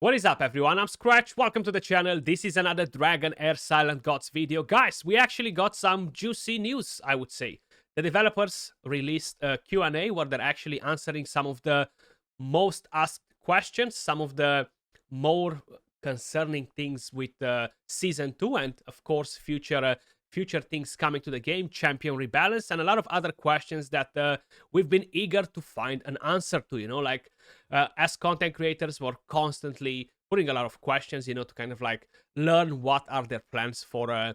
What is up, everyone? I'm Skratch. Welcome to the channel. This is another Dragonheir Silent Gods video. Guys, we actually got some juicy news, I would say. The developers released a Q&A where they're actually answering some of the most asked questions, some of the more concerning things with Season 2, and of course, future things coming to the game, champion rebalance, and a lot of other questions that we've been eager to find an answer to, as content creators, we're constantly putting a lot of questions, to kind of like learn what are their plans for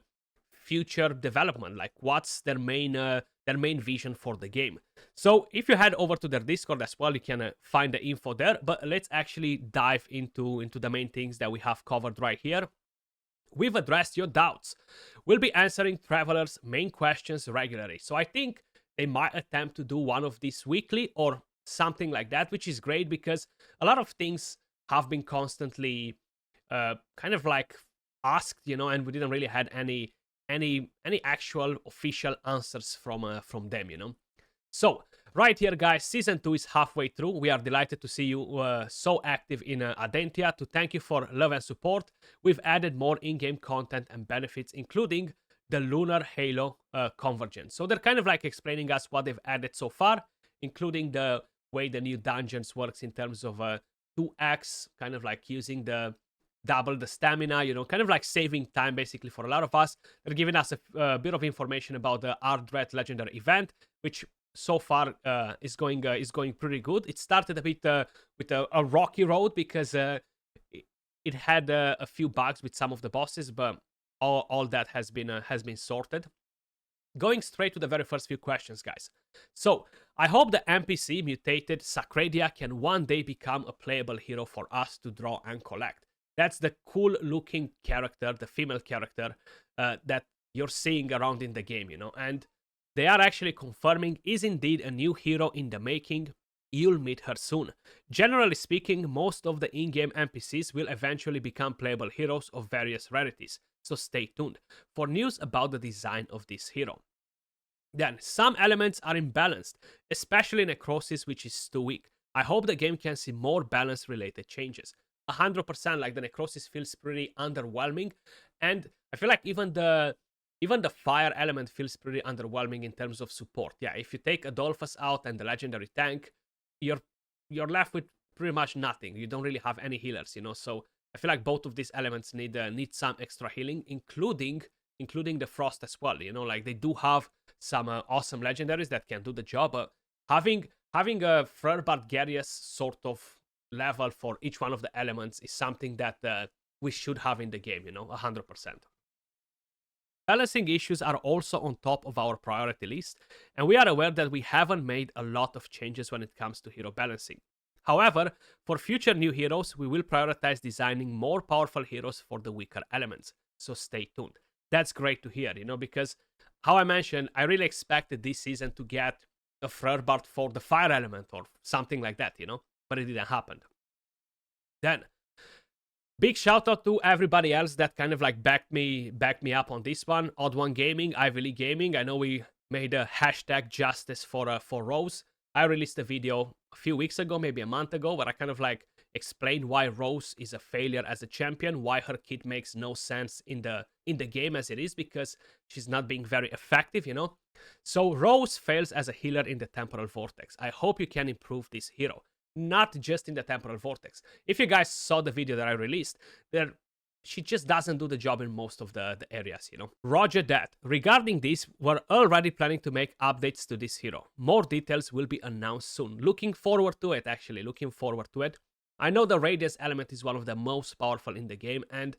future development, like what's their main vision for the game. So if you head over to their Discord as well, you can find the info there, but let's actually dive into the main things that we have covered right here. We've addressed your doubts. We'll be answering travelers' main questions regularly. So I think they might attempt to do one of these weekly or something like that, which is great because a lot of things have been constantly kind of like asked, and we didn't really had any actual official answers from them. So right here, guys, Season 2 is halfway through. We are delighted to see you so active in Adentia. To thank you for love and support, we've added more in-game content and benefits, including the Lunar Halo Convergence. So they're kind of like explaining us what they've added so far, including the way the new dungeons works in terms of 2x, kind of like using the double the stamina, kind of like saving time basically for a lot of us. They're giving us a bit of information about the Ardred Legendary event, which so far is going pretty good. It started a bit with a rocky road because it had a few bugs with some of the bosses, but all that has been sorted. Going straight to the very first few questions, guys. So, I hope the NPC mutated Sacradia can one day become a playable hero for us to draw and collect. That's the cool looking character, the female character that you're seeing around in the game, and they are actually confirming is indeed a new hero in the making. You'll meet her soon. Generally speaking, most of the in-game NPCs will eventually become playable heroes of various rarities, so stay tuned for news about the design of this hero. Then, some elements are imbalanced, especially Necrosis, which is too weak. I hope the game can see more balance-related changes. 100%, like the Necrosis feels pretty underwhelming, and I feel like even the fire element feels pretty underwhelming in terms of support. Yeah, if you take Adolphus out and the legendary tank, you're left with pretty much nothing. You don't really have any healers, so I feel like both of these elements need some extra healing, including the Frost as well. Like they do have some awesome legendaries that can do the job, but having a Frerbart Garius sort of level for each one of the elements is something that we should have in the game, 100%. Balancing issues are also on top of our priority list, and we are aware that we haven't made a lot of changes when it comes to hero balancing. However, for future new heroes, we will prioritize designing more powerful heroes for the weaker elements, so stay tuned. That's great to hear, because, how I mentioned, I really expected this season to get a Frerbart for the fire element or something like that, but it didn't happen. Then, big shout out to everybody else that kind of like backed me up on this one. Odd One Gaming, Ivy League Gaming. I know we made a hashtag justice for Rose. I released a video a few weeks ago, maybe a month ago, where I kind of like explained why Rose is a failure as a champion, why her kit makes no sense in the game as it is, because she's not being very effective, So Rose fails as a healer in the Temporal Vortex. I hope you can improve this hero. Not just in the Temporal Vortex. If you guys saw the video that I released, she just doesn't do the job in most of the areas, Roger that. Regarding this, we're already planning to make updates to this hero. More details will be announced soon. Looking forward to it, actually. Looking forward to it. I know the Radius element is one of the most powerful in the game, and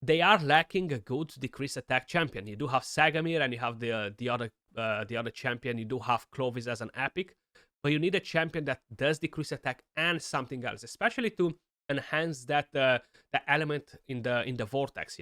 they are lacking a good decrease attack champion. You do have Sagamir, and you have the other champion. You do have Clovis as an epic. But you need a champion that does decrease attack and something else, especially to enhance that the element in the vortex,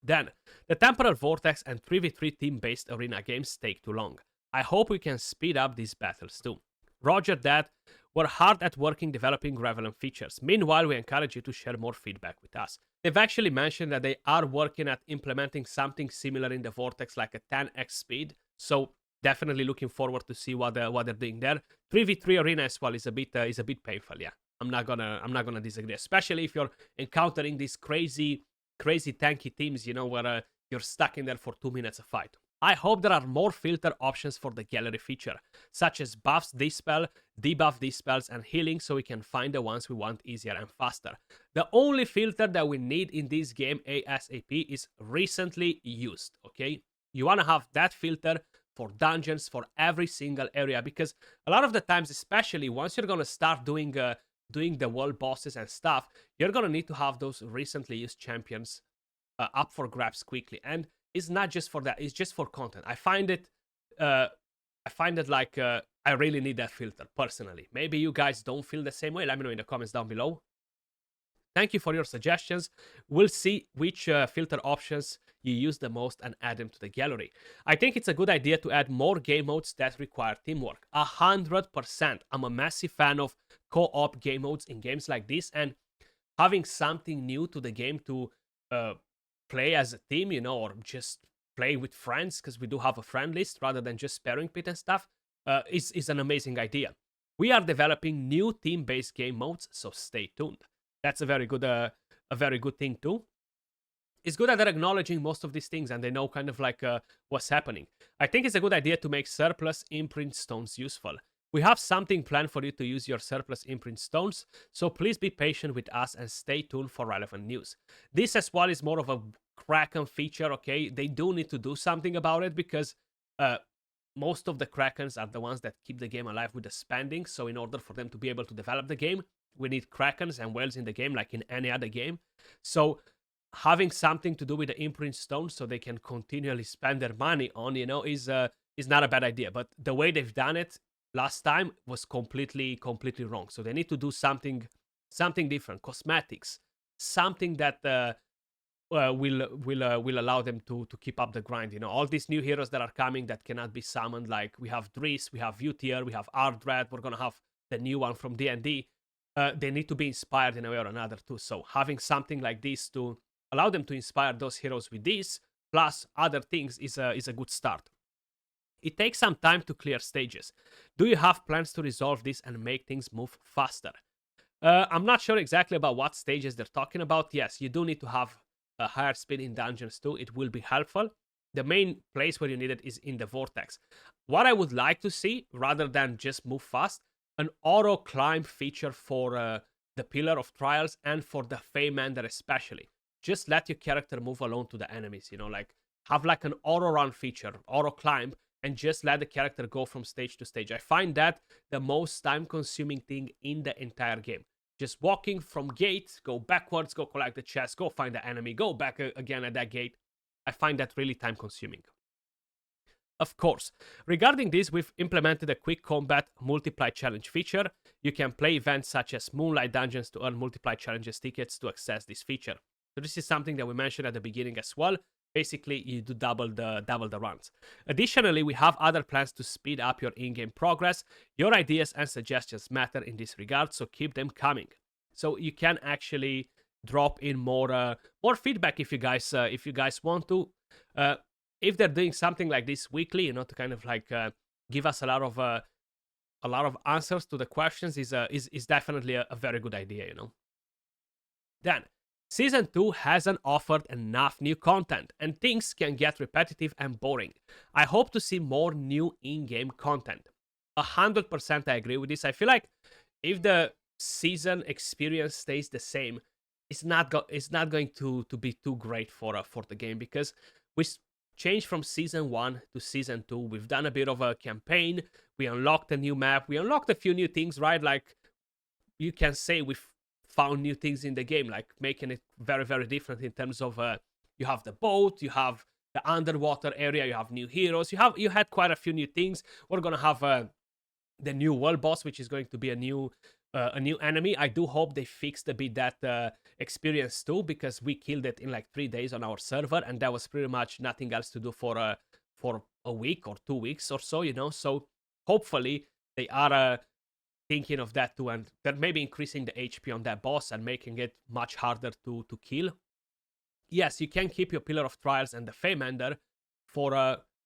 Then, the Temporal Vortex and 3v3 team-based arena games take too long. I hope we can speed up these battles too. Roger that. We're hard at working developing relevant features. Meanwhile, we encourage you to share more feedback with us. They've actually mentioned that they are working at implementing something similar in the Vortex, like a 10x speed. So definitely looking forward to see what they're doing there. 3v3 arena as well is a bit painful, yeah. I'm not gonna disagree, especially if you're encountering these crazy tanky teams, where you're stuck in there for 2 minutes a fight. I hope there are more filter options for the gallery feature, such as buffs, dispel, debuff dispels, and healing, so we can find the ones we want easier and faster. The only filter that we need in this game ASAP is recently used, okay? You want to have that filter for dungeons, for every single area, because a lot of the times, especially once you're going to start doing the world bosses and stuff, you're going to need to have those recently used champions up for grabs quickly. And it's not just for that, it's just for content. I find it like I really need that filter personally. Maybe you guys don't feel the same way. Let me know in the comments down below. Thank you for your suggestions. We'll see which filter options you use the most and add them to the gallery. I think it's a good idea to add more game modes that require teamwork. 100%. I'm a massive fan of co-op game modes in games like this, and having something new to the game to play as a team, or just play with friends, because we do have a friend list rather than just sparring pit and stuff, is an amazing idea. We are developing new team-based game modes, so stay tuned. That's a very good thing too. It's good that they're acknowledging most of these things and they know kind of like what's happening. I think it's a good idea to make surplus imprint stones useful. We have something planned for you to use your surplus imprint stones, so please be patient with us and stay tuned for relevant news. This as well is more of a Kraken feature, okay? They do need to do something about it, because most of the Krakens are the ones that keep the game alive with the spending, so in order for them to be able to develop the game, we need Krakens and whales in the game like in any other game. So having something to do with the imprint stones so they can continually spend their money on, is not a bad idea. But the way they've done it last time was completely wrong. So they need to do something different, cosmetics, something that will allow them to keep up the grind. All these new heroes that are coming that cannot be summoned, like we have Driss, we have Utier, we have Ardred, we're gonna have the new one from D&D. They need to be inspired in a way or another too. So having something like this to allow them to inspire those heroes with this, plus other things, is a good start. It takes some time to clear stages. Do you have plans to resolve this and make things move faster? I'm not sure exactly about what stages they're talking about. Yes, you do need to have a higher speed in dungeons too. It will be helpful. The main place where you need it is in the vortex. What I would like to see, rather than just move fast, an auto climb feature for the Pillar of Trials and for the Feymander especially. Just let your character move alone to the enemies, like have like an auto run feature, auto climb, and just let the character go from stage to stage. I find that the most time consuming thing in the entire game. Just walking from gate, go backwards, go collect the chest, go find the enemy, go back again at that gate. I find that really time consuming. Of course, regarding this, we've implemented a quick combat multiply challenge feature. You can play events such as Moonlight Dungeons to earn multiply challenges tickets to access this feature. So this is something that we mentioned at the beginning as well. Basically, you do double the runs. Additionally, we have other plans to speed up your in-game progress. Your ideas and suggestions matter in this regard, so keep them coming. So you can actually drop in more feedback if you guys want to. If they're doing something like this weekly, to kind of like give us a lot of answers to the questions, is definitely a very good idea. Then, Season 2 hasn't offered enough new content, and things can get repetitive and boring. I hope to see more new in-game content. 100% I agree with this. I feel like if the season experience stays the same, it's not going to be too great for the game, because we changed from Season 1 to Season 2. We've done a bit of a campaign. We unlocked a new map. We unlocked a few new things, right? Like, you can say we've found new things in the game, like making it very, very different in terms of you have the boat, you have the underwater area, you have new heroes, you had quite a few new things. We're gonna have the new world boss, which is going to be a new enemy. I do hope they fixed a bit that experience too, because we killed it in like 3 days on our server, and that was pretty much nothing else to do for a week or 2 weeks or so, So hopefully they are thinking of that too, and they're maybe increasing the HP on that boss and making it much harder to kill. Yes, you can keep your Pillar of Trials and the Feymander for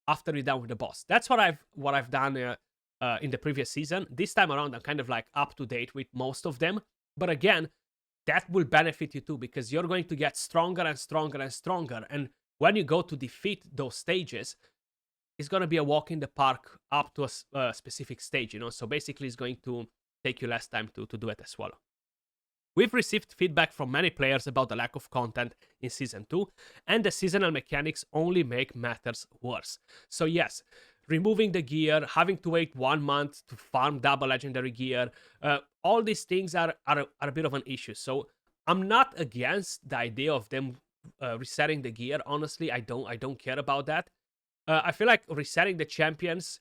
after you're done with the boss. That's what I've done in the previous season. This time around, I'm kind of like up to date with most of them. But again, that will benefit you too, because you're going to get stronger and stronger and stronger. And when you go to defeat those stages, it's going to be a walk in the park up to a specific stage, you know? So basically, it's going to take you less time to do it as well. We've received feedback from many players about the lack of content in Season 2, and the seasonal mechanics only make matters worse. So yes, removing the gear, having to wait 1 month to farm double legendary gear, all these things are a bit of an issue. So I'm not against the idea of them resetting the gear. Honestly, I don't care about that. I feel like resetting the champions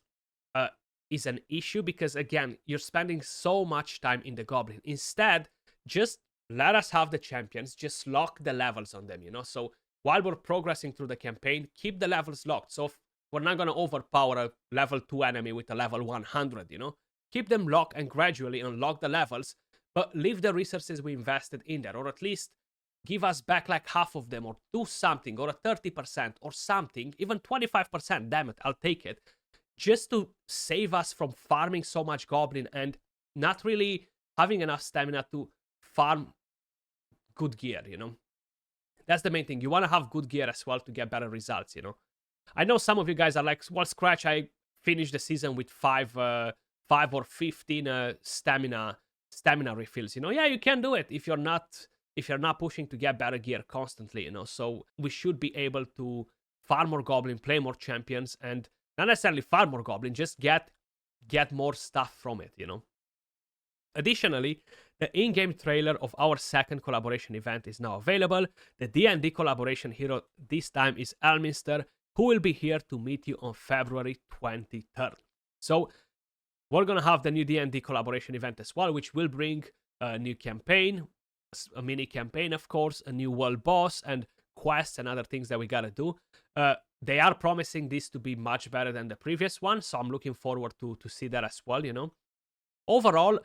is an issue because, again, you're spending so much time in the Goblin. Instead, just let us have the champions, just lock the levels on them, you know? So while we're progressing through the campaign, keep the levels locked. So we're not going to overpower a level 2 enemy with a level 100, you know? Keep them locked and gradually unlock the levels, but leave the resources we invested in there, or at least give us back like half of them, or do something, or a 30% or something, even 25%, damn it, I'll take it, just to save us from farming so much Goblin and not really having enough stamina to farm good gear, you know? That's the main thing. You want to have good gear as well to get better results, you know? I know some of you guys are like, well, Skratch, I finished the season with 5 or 15 stamina refills, you know? Yeah, you can do it if you're not pushing to get better gear constantly, you know? So we should be able to farm more Goblin, play more champions, and not necessarily farm more Goblin, just get more stuff from it, you know? Additionally, the in-game trailer of our second collaboration event is now available. The D&D collaboration hero this time is Elminster, who will be here to meet you on February 23rd. So we're going to have the new D&D collaboration event as well, which will bring a new campaign, a mini campaign, of course, a new world boss, and quests and other things that we got to do. They are promising this to be much better than the previous one, so I'm looking forward to see that as well, you know. Overall,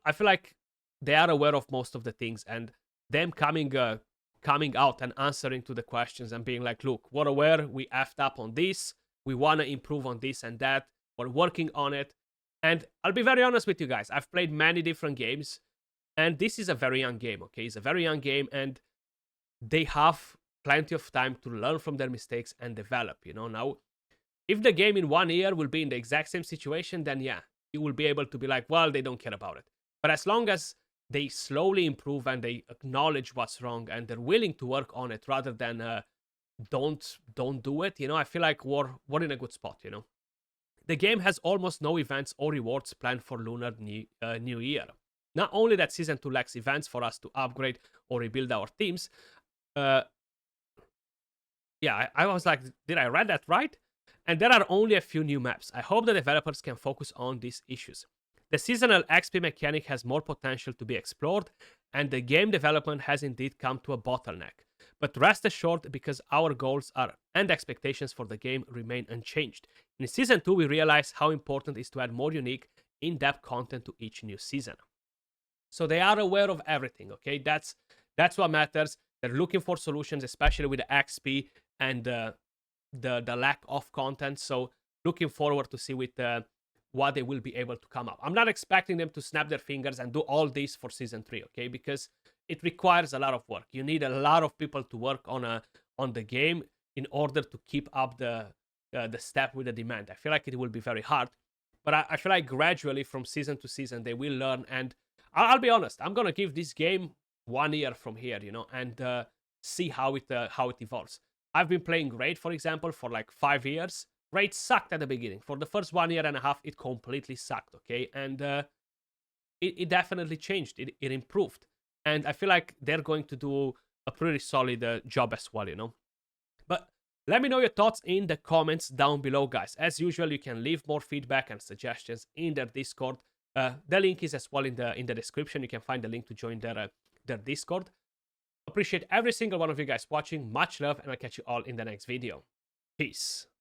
I feel like they are aware of most of the things, and them coming out and answering to the questions and being like, look, we're aware we effed up on this, we want to improve on this and that, we're working on it. And I'll be very honest with you guys, I've played many different games, and this is a very young game, okay? It's a very young game, and they have plenty of time to learn from their mistakes and develop, you know? Now, if the game in 1 year will be in the exact same situation, then yeah, you will be able to be like, well, they don't care about it. But as long as they slowly improve and they acknowledge what's wrong and they're willing to work on it rather than don't do it, you know, I feel like we're in a good spot, you know. The game has almost no events or rewards planned for Lunar New Year. Not only that Season 2 lacks events for us to upgrade or rebuild our teams, yeah, I was like, did I read that right? And there are only a few new maps. I hope the developers can focus on these issues. The seasonal XP mechanic has more potential to be explored, and the game development has indeed come to a bottleneck. But rest assured, because our goals and expectations for the game remain unchanged. In Season 2, we realize how important it is to add more unique, in-depth content to each new season. So they are aware of everything, okay? That's what matters. They're looking for solutions, especially with the XP and the lack of content. So looking forward to see with what they will be able to come up. I'm not expecting them to snap their fingers and do all this for Season 3, okay? Because it requires a lot of work. You need a lot of people to work on the game in order to keep up the step with the demand. I feel like it will be very hard, but I feel like gradually from season to season they will learn. And I'll be honest, I'm gonna give this game 1 year from here, you know, and see how it evolves. I've been playing Raid, for example, for like 5 years. Raid sucked at the beginning. For the first 1 year and a half, it completely sucked, okay? And it definitely changed. It improved. And I feel like they're going to do a pretty solid job as well, you know? But let me know your thoughts in the comments down below, guys. As usual, you can leave more feedback and suggestions in their Discord. The link is as well in the description. You can find the link to join their Discord. Appreciate every single one of you guys watching. Much love, and I'll catch you all in the next video. Peace.